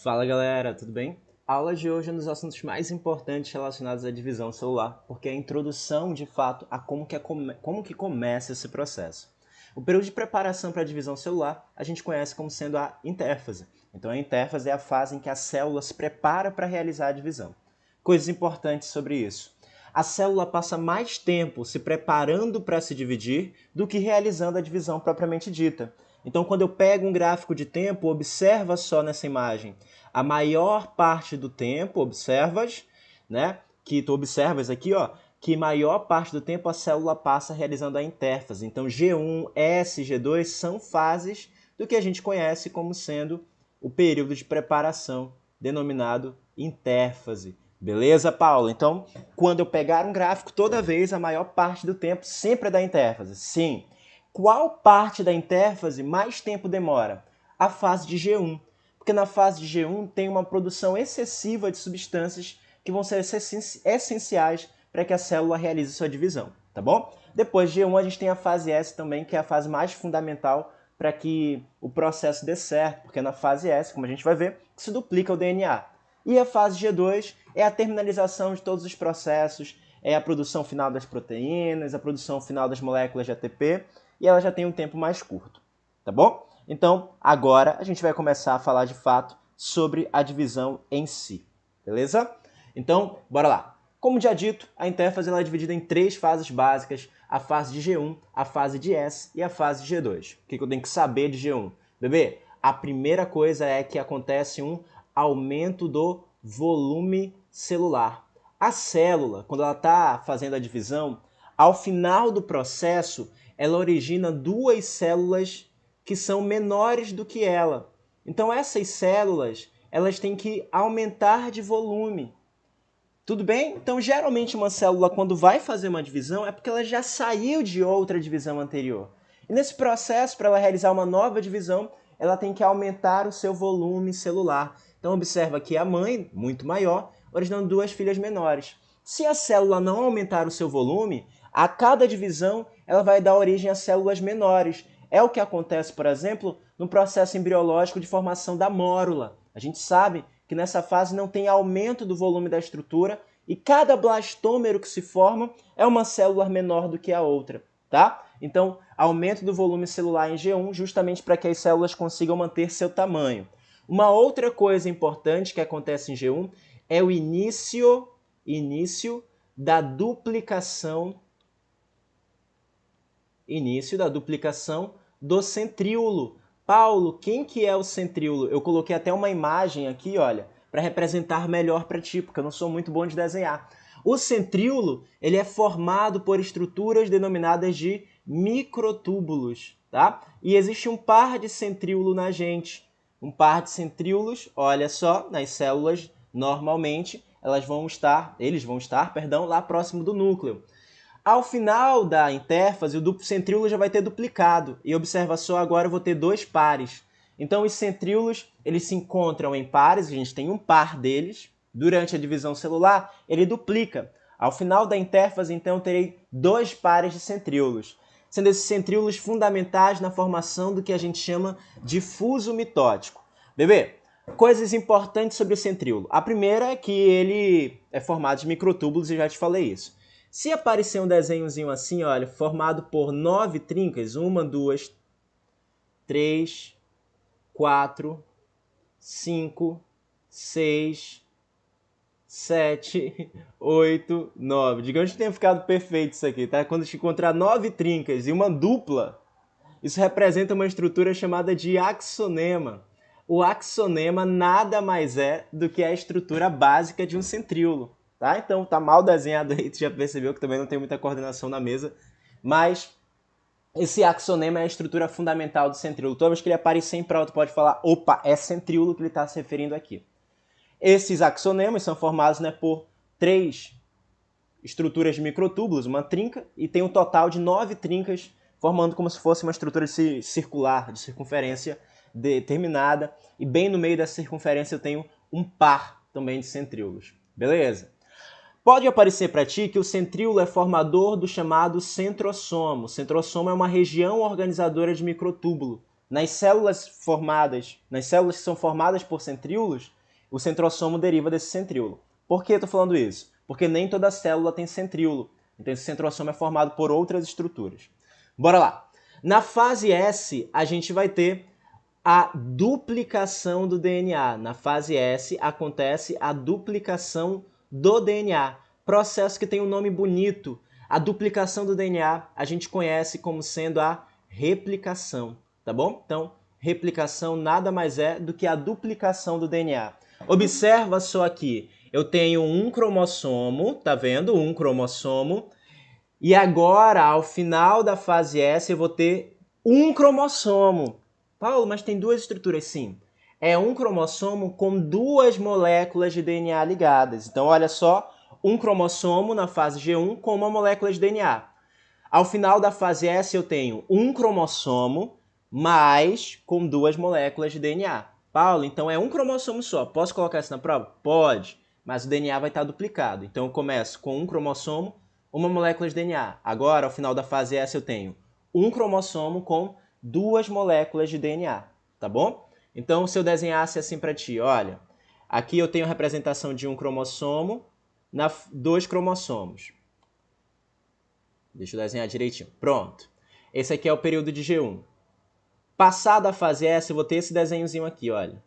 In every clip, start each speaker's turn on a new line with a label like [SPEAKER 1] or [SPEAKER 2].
[SPEAKER 1] Fala galera, tudo bem? A aula de hoje é um dos assuntos mais importantes relacionados à divisão celular, porque é a introdução de fato a como que começa esse processo. O período de preparação para a divisão celular a gente conhece como sendo a intérfase. Então a intérfase é a fase em que a célula se prepara para realizar a divisão. Coisas importantes sobre isso. A célula passa mais tempo se preparando para se dividir do que realizando a divisão propriamente dita. Então, quando eu pego um gráfico de tempo, observa só nessa imagem. A maior parte do tempo, observas, né? Que tu observas aqui, ó, que maior parte do tempo a célula passa realizando a intérfase. Então, G1, S, G2 são fases do que a gente conhece como sendo o período de preparação, denominado intérfase. Beleza, Paulo? Então, quando eu pegar um gráfico, toda vez a maior parte do tempo sempre é da intérfase. Sim. Qual parte da intérfase mais tempo demora? A fase de G1. Porque na fase de G1 tem uma produção excessiva de substâncias que vão ser essenciais para que a célula realize sua divisão, tá bom? Depois de G1 a gente tem a fase S também, que é a fase mais fundamental para que o processo dê certo, porque na fase S, como a gente vai ver, se duplica o DNA. E a fase G2 é a terminalização de todos os processos, é a produção final das proteínas, a produção final das moléculas de ATP, e ela já tem um tempo mais curto, tá bom? Então, agora a gente vai começar a falar de fato sobre a divisão em si, beleza? Então, bora lá. Como já dito, a intérfase é dividida em três fases básicas, a fase de G1, a fase de S e a fase de G2. O que eu tenho que saber de G1? Bebê, a primeira coisa é que acontece um aumento do volume celular. A célula, quando ela está fazendo a divisão, ao final do processo, ela origina duas células que são menores do que ela. Então essas células, elas têm que aumentar de volume. Tudo bem? Então geralmente uma célula quando vai fazer uma divisão é porque ela já saiu de outra divisão anterior. E nesse processo, para ela realizar uma nova divisão, ela tem que aumentar o seu volume celular. Então observa que a mãe, muito maior, originando duas filhas menores. Se a célula não aumentar o seu volume, a cada divisão ela vai dar origem a células menores. É o que acontece, por exemplo, no processo embriológico de formação da mórula. A gente sabe que nessa fase não tem aumento do volume da estrutura e cada blastômero que se forma é uma célula menor do que a outra, tá? Então, aumento do volume celular em G1 justamente para que as células consigam manter seu tamanho. Uma outra coisa importante que acontece em G1 é o início da duplicação do centríolo. Paulo, quem que é o centríolo? Eu coloquei até uma imagem aqui, olha, para representar melhor para ti, porque eu não sou muito bom de desenhar. O centríolo, ele é formado por estruturas denominadas de microtúbulos, tá? E existe um par de centríolo na gente. Um par de centríolos, olha só, nas células, normalmente, eles vão estar, lá próximo do núcleo. Ao final da intérfase, o duplo centríolo já vai ter duplicado. E observa só, agora eu vou ter dois pares. Então os centríolos, eles se encontram em pares, a gente tem um par deles. Durante a divisão celular, ele duplica. Ao final da intérfase, então, eu terei dois pares de centríolos, sendo esses centríolos fundamentais na formação do que a gente chama de fuso mitótico. Bebê, coisas importantes sobre o centríolo. A primeira é que ele é formado de microtúbulos, e já te falei isso. Se aparecer um desenhozinho assim, olha, formado por 9 trincas, 1, 2, 3, 4, 5, 6, 7, 8, 9. Digamos que tenha ficado perfeito isso aqui, tá? Quando a gente encontrar 9 trincas e uma dupla, isso representa uma estrutura chamada de axonema. O axonema nada mais é do que a estrutura básica de um centríolo. Tá? Então tá mal desenhado aí, tu já percebeu que também não tem muita coordenação na mesa, mas esse axonema é a estrutura fundamental do centríolo. Toda vez que ele aparecer em prova, tu pode falar, opa, é centríolo que ele está se referindo aqui. Esses axonemas são formados, né, por três estruturas de microtúbulos, uma trinca, e tem um total de 9 trincas, formando como se fosse uma estrutura circular, de circunferência determinada, e bem no meio dessa circunferência eu tenho um par também de centríolos. Beleza? Pode aparecer para ti que o centríolo é formador do chamado centrossomo. O centrossomo é uma região organizadora de microtúbulo, nas células que são formadas por centríolos, o centrossomo deriva desse centríolo. Por que eu estou falando isso? Porque nem toda célula tem centríolo. Então esse centrossomo é formado por outras estruturas. Bora lá. Na fase S, a gente vai ter a duplicação do DNA. Na fase S acontece a duplicação do DNA. Processo que tem um nome bonito. A duplicação do DNA a gente conhece como sendo a replicação, tá bom? Então, replicação nada mais é do que a duplicação do DNA. Observa só aqui, eu tenho um cromossomo, tá vendo? Um cromossomo. E agora, ao final da fase S, eu vou ter um cromossomo. Paulo, mas tem duas estruturas? Sim. É um cromossomo com duas moléculas de DNA ligadas. Então, olha só, um cromossomo na fase G1 com uma molécula de DNA. Ao final da fase S, eu tenho um cromossomo mais com duas moléculas de DNA. Paulo, então é um cromossomo só. Posso colocar isso na prova? Pode, mas o DNA vai estar duplicado. Então, eu começo com um cromossomo, uma molécula de DNA. Agora, ao final da fase S, eu tenho um cromossomo com duas moléculas de DNA, tá bom? Então, se eu desenhasse assim para ti, olha, aqui eu tenho a representação de um cromossomo, dois cromossomos. Deixa eu desenhar direitinho. Pronto. Esse aqui é o período de G1. Passada a fase S, eu vou ter esse desenhozinho aqui, olha.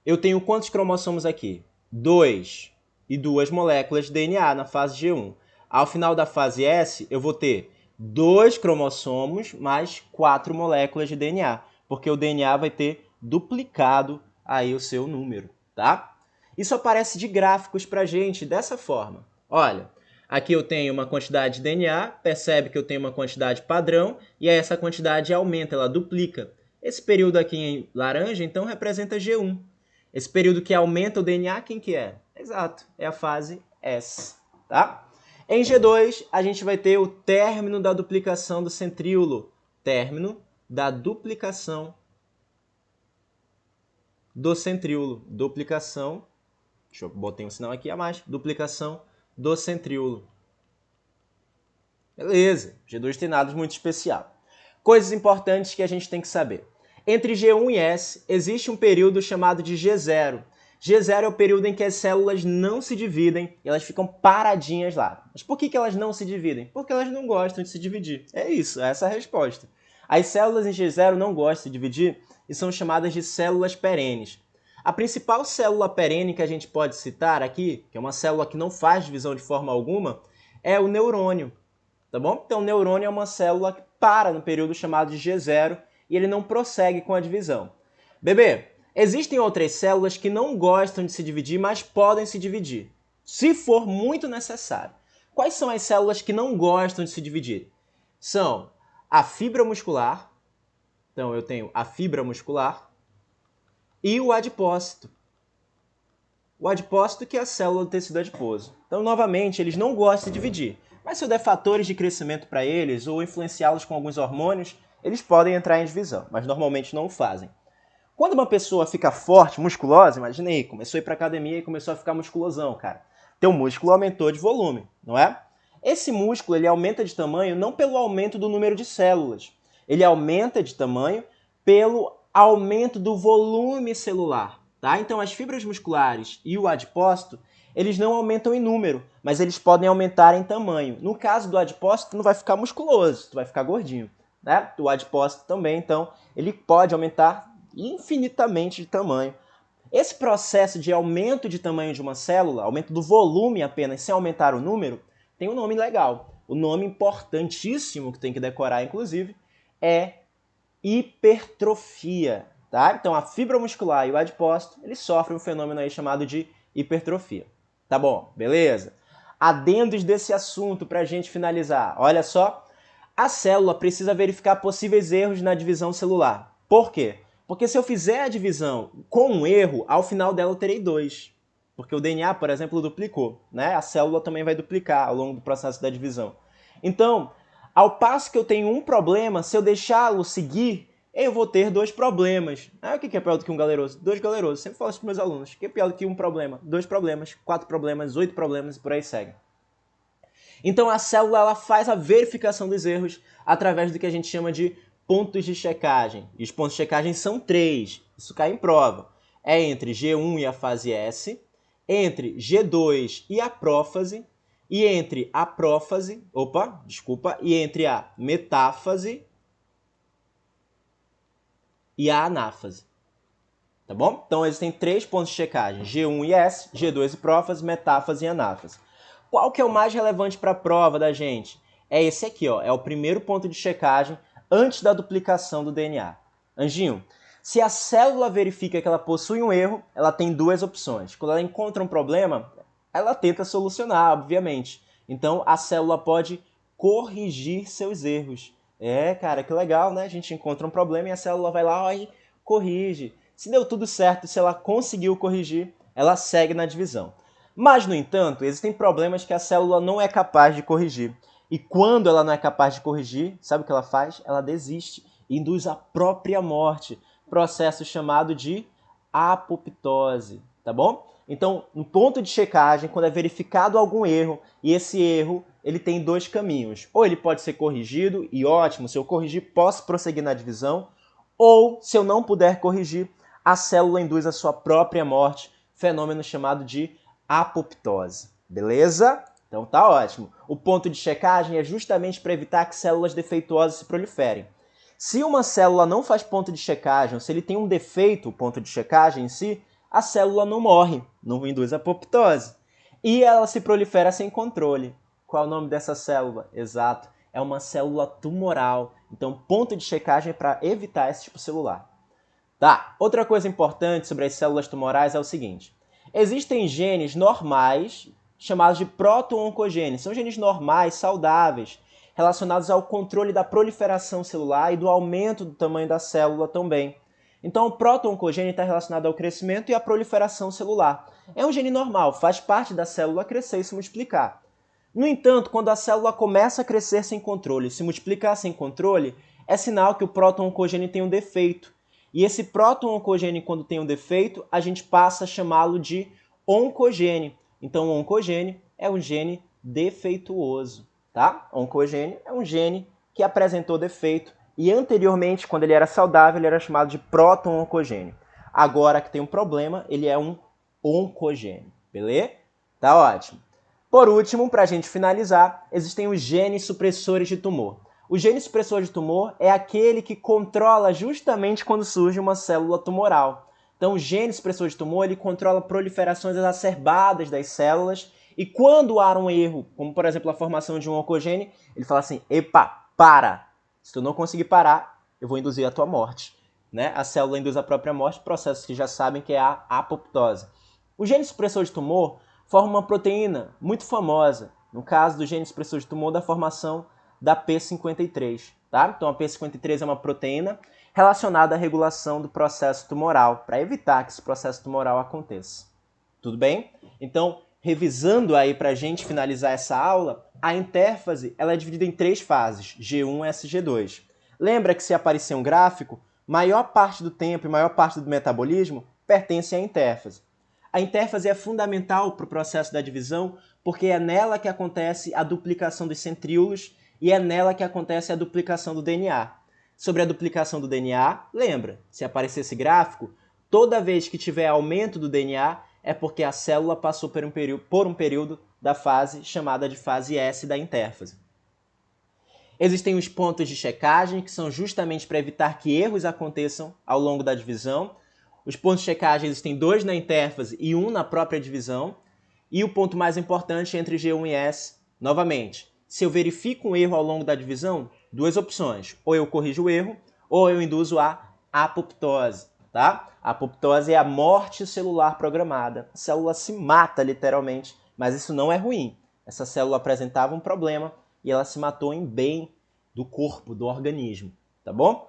[SPEAKER 1] Eu tenho quantos cromossomos aqui? 2 e duas moléculas de DNA na fase G1. Ao final da fase S, eu vou ter 2 cromossomos mais 4 moléculas de DNA, porque o DNA vai ter duplicado aí o seu número, tá? Isso aparece de gráficos pra gente dessa forma. Olha, aqui eu tenho uma quantidade de DNA, percebe que eu tenho uma quantidade padrão, e aí essa quantidade aumenta, ela duplica. Esse período aqui em laranja, então, representa G1. Esse período que aumenta o DNA, quem que é? Exato, é a fase S, tá? Em G2, a gente vai ter o término da duplicação do centríolo. Término da duplicação do centríolo. Duplicação, deixa eu botar um sinal aqui a mais, duplicação do centríolo. Beleza, G2 tem nada muito especial. Coisas importantes que a gente tem que saber. Entre G1 e S, existe um período chamado de G0. G0 é o período em que as células não se dividem, elas ficam paradinhas lá. Mas por que elas não se dividem? Porque elas não gostam de se dividir. É isso, essa é a resposta. As células em G0 não gostam de se dividir e são chamadas de células perenes. A principal célula perene que a gente pode citar aqui, que é uma célula que não faz divisão de forma alguma, é o neurônio. Tá bom? Então, o neurônio é uma célula que para no período chamado de G0 e ele não prossegue com a divisão. Bebê, existem outras células que não gostam de se dividir, mas podem se dividir, se for muito necessário. Quais são as células que não gostam de se dividir? São a fibra muscular, então eu tenho a fibra muscular, e o adipócito. O adipócito que é a célula do tecido adiposo. Então, novamente, eles não gostam de dividir. Mas se eu der fatores de crescimento para eles ou influenciá-los com alguns hormônios, eles podem entrar em divisão, mas normalmente não o fazem. Quando uma pessoa fica forte, musculosa, imagina aí, começou a ir para academia e começou a ficar musculosão, cara. Teu músculo aumentou de volume, não é? Esse músculo ele aumenta de tamanho não pelo aumento do número de células, ele aumenta de tamanho pelo aumento do volume celular, tá? Então as fibras musculares e o adipócito, eles não aumentam em número, mas eles podem aumentar em tamanho. No caso do adipócito, tu não vai ficar musculoso, tu vai ficar gordinho, né? O adipócito também, então, ele pode aumentar infinitamente de tamanho. Esse processo de aumento de tamanho de uma célula, aumento do volume apenas, sem aumentar o número, tem um nome legal. O nome importantíssimo, que tem que decorar, inclusive, é hipertrofia. Tá? Então, a fibra muscular e o adipócito, eles sofrem um fenômeno aí chamado de hipertrofia. Tá bom, beleza? Adendos desse assunto para a gente finalizar. Olha só, a célula precisa verificar possíveis erros na divisão celular. Por quê? Porque se eu fizer a divisão com um erro, ao final dela eu terei 2. Porque o DNA, por exemplo, duplicou, né? A célula também vai duplicar ao longo do processo da divisão. Então, ao passo que eu tenho um problema, se eu deixá-lo seguir, eu vou ter 2 problemas. O que é pior do que um galeroso? 2 galerosos. Sempre falo isso para meus alunos. O que é pior do que um problema? 2 problemas, 4 problemas, 8 problemas e por aí segue. Então a célula ela faz a verificação dos erros através do que a gente chama de pontos de checagem. E os pontos de checagem são 3, isso cai em prova. É entre G1 e a fase S, entre G2 e a prófase, e entre a prófase, e entre a metáfase e a anáfase. Tá bom? Então existem 3 pontos de checagem, G1 e S, G2 e prófase, metáfase e anáfase. Qual que é o mais relevante para a prova da gente? É esse aqui, ó, é o primeiro ponto de checagem antes da duplicação do DNA. Anjinho, se a célula verifica que ela possui um erro, ela tem 2 opções. Quando ela encontra um problema, ela tenta solucionar, obviamente. Então, a célula pode corrigir seus erros. É, cara, que legal, né? A gente encontra um problema e a célula vai lá e corrige. Se deu tudo certo, se ela conseguiu corrigir, ela segue na divisão. Mas, no entanto, existem problemas que a célula não é capaz de corrigir. E quando ela não é capaz de corrigir, sabe o que ela faz? Ela desiste e induz a própria morte. Processo chamado de apoptose, tá bom? Então, no ponto de checagem, quando é verificado algum erro, e esse erro ele tem 2 caminhos. Ou ele pode ser corrigido, e ótimo, se eu corrigir, posso prosseguir na divisão. Ou, se eu não puder corrigir, a célula induz a sua própria morte, fenômeno chamado de apoptose. Beleza? Então tá ótimo. O ponto de checagem é justamente para evitar que células defeituosas se proliferem. Se uma célula não faz ponto de checagem, ou se ele tem um defeito, o ponto de checagem em si, a célula não morre, não induz apoptose. E ela se prolifera sem controle. Qual é o nome dessa célula? Exato, é uma célula tumoral. Então, ponto de checagem é para evitar esse tipo celular. Tá, outra coisa importante sobre as células tumorais é o seguinte. Existem genes normais, chamados de proto-oncogenes. São genes normais, saudáveis, relacionados ao controle da proliferação celular e do aumento do tamanho da célula também. Então, o proto-oncogene está relacionado ao crescimento e à proliferação celular. É um gene normal, faz parte da célula crescer e se multiplicar. No entanto, quando a célula começa a crescer sem controle, se multiplicar sem controle, é sinal que o proto-oncogene tem um defeito. E esse proto-oncogene, quando tem um defeito, a gente passa a chamá-lo de oncogene. Então, o oncogene é um gene defeituoso, tá? Oncogene é um gene que apresentou defeito e anteriormente, quando ele era saudável, ele era chamado de proto-oncogene. Agora que tem um problema, ele é um oncogene, beleza? Tá ótimo. Por último, para a gente finalizar, existem os genes supressores de tumor. O gene supressor de tumor é aquele que controla justamente quando surge uma célula tumoral. Então, o gene supressor de tumor ele controla proliferações exacerbadas das células e quando há um erro, como por exemplo a formação de um oncogene, ele fala assim, epa, para! Se tu não conseguir parar, eu vou induzir a tua morte. Né? A célula induz a própria morte, processo que já sabem que é a apoptose. O gene supressor de tumor forma uma proteína muito famosa, no caso do gene supressor de tumor, da formação da P53, tá? Então a P53 é uma proteína relacionada à regulação do processo tumoral, para evitar que esse processo tumoral aconteça. Tudo bem? Então, revisando aí para a gente finalizar essa aula, a intérfase ela é dividida em 3 fases, G1, S e G2. Lembra que se aparecer um gráfico, maior parte do tempo e maior parte do metabolismo pertence à intérfase. A intérfase é fundamental para o processo da divisão porque é nela que acontece a duplicação dos centríolos e é nela que acontece a duplicação do DNA. Sobre a duplicação do DNA, lembra, se aparecer esse gráfico, toda vez que tiver aumento do DNA é porque a célula passou por um período da fase chamada de fase S da intérfase. Existem os pontos de checagem, que são justamente para evitar que erros aconteçam ao longo da divisão. Os pontos de checagem existem 2 na intérfase e 1 na própria divisão. E o ponto mais importante entre G1 e S, novamente, se eu verifico um erro ao longo da divisão, 2 opções. Ou eu corrijo o erro, ou eu induzo a apoptose. Tá? A apoptose é a morte celular programada. A célula se mata, literalmente, mas isso não é ruim. Essa célula apresentava um problema e ela se matou em bem do corpo, do organismo. Tá bom?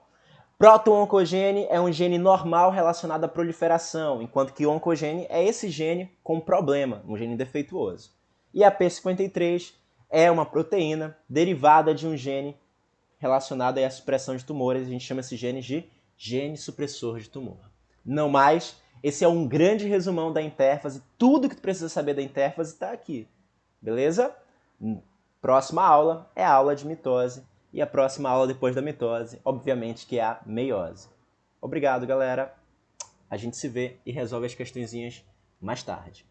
[SPEAKER 1] Proto-oncogene é um gene normal relacionado à proliferação, enquanto que oncogene é esse gene com problema, um gene defeituoso. E a P53 é uma proteína derivada de um gene relacionado à supressão de tumores. A gente chama esse gene de gene supressor de tumor. Não mais, esse é um grande resumão da intérfase. Tudo que tu precisa saber da intérfase está aqui. Beleza? Próxima aula é a aula de mitose e a próxima aula depois da mitose, obviamente, que é a meiose. Obrigado, galera. A gente se vê e resolve as questõezinhas mais tarde.